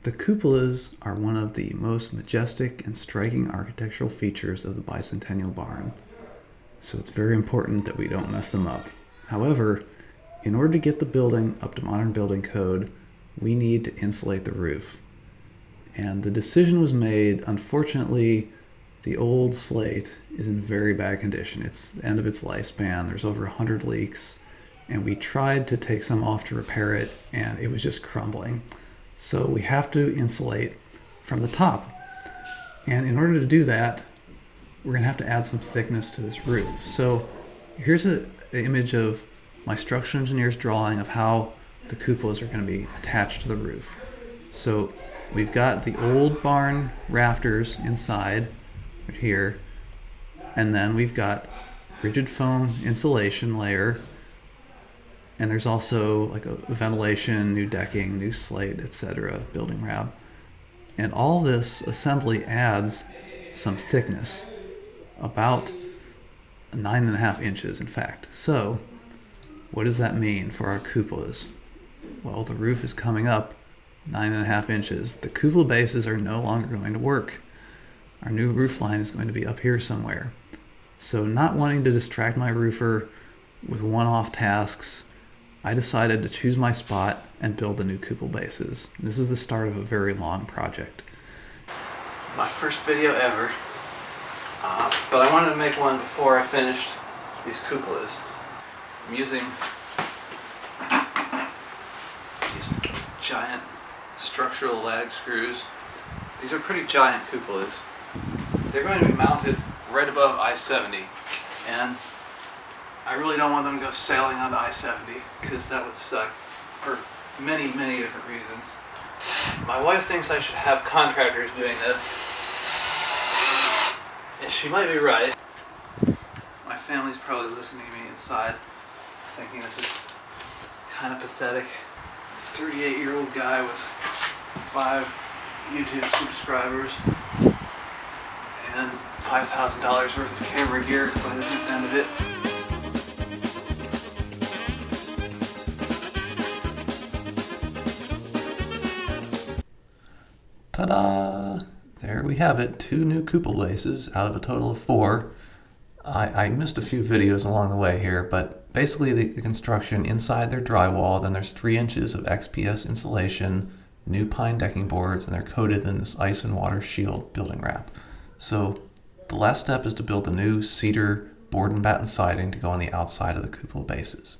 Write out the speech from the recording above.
The cupolas are one of the most majestic and striking architectural features of the Bicentennial Barn, so it's very important that we don't mess them up. However, in order to get the building up to modern building code, we need to insulate the roof. And the decision was made. Unfortunately, the old slate is in very bad condition. It's the end of its lifespan. There's over 100 leaks, and we tried to take some off to repair it, and it was just crumbling. So we have to insulate from the top. And in order to do that, we're going to have to add some thickness to this roof. So here's an image of my structural engineer's drawing of how the cupolas are going to be attached to the roof. So we've got the old barn rafters inside right here, and then we've got rigid foam insulation layer, and there's also like a ventilation, new decking, new slate, etc., building wrap. And all this assembly adds some thickness, about 9.5 inches in fact. So what does that mean for our cupolas? Well, the roof is coming up 9.5 inches. The cupola bases are no longer going to work. Our new roof line is going to be up here somewhere. So not wanting to distract my roofer with one-off tasks, I decided to choose my spot and build the new cupola bases. This is the start of a very long project. My first video ever, but I wanted to make one before I finished these cupolas. I'm using these giant structural lag screws. These are pretty giant cupolas. They're going to be mounted right above I-70, and I really don't want them to go sailing onto I-70 because that would suck for many, many different reasons. My wife thinks I should have contractors doing this, and she might be right. My family's probably listening to me inside, thinking this is kind of pathetic. 38-year-old guy with 5 YouTube subscribers and $5,000 worth of camera gear by the end of it. Ta-da! There we have it, 2 new cupola bases out of a total of 4. I missed a few videos along the way here, but basically the construction inside their drywall, then there's 3 inches of XPS insulation, new pine decking boards, and they're coated in this ice and water shield building wrap. So the last step is to build the new cedar board and batten siding to go on the outside of the cupola bases.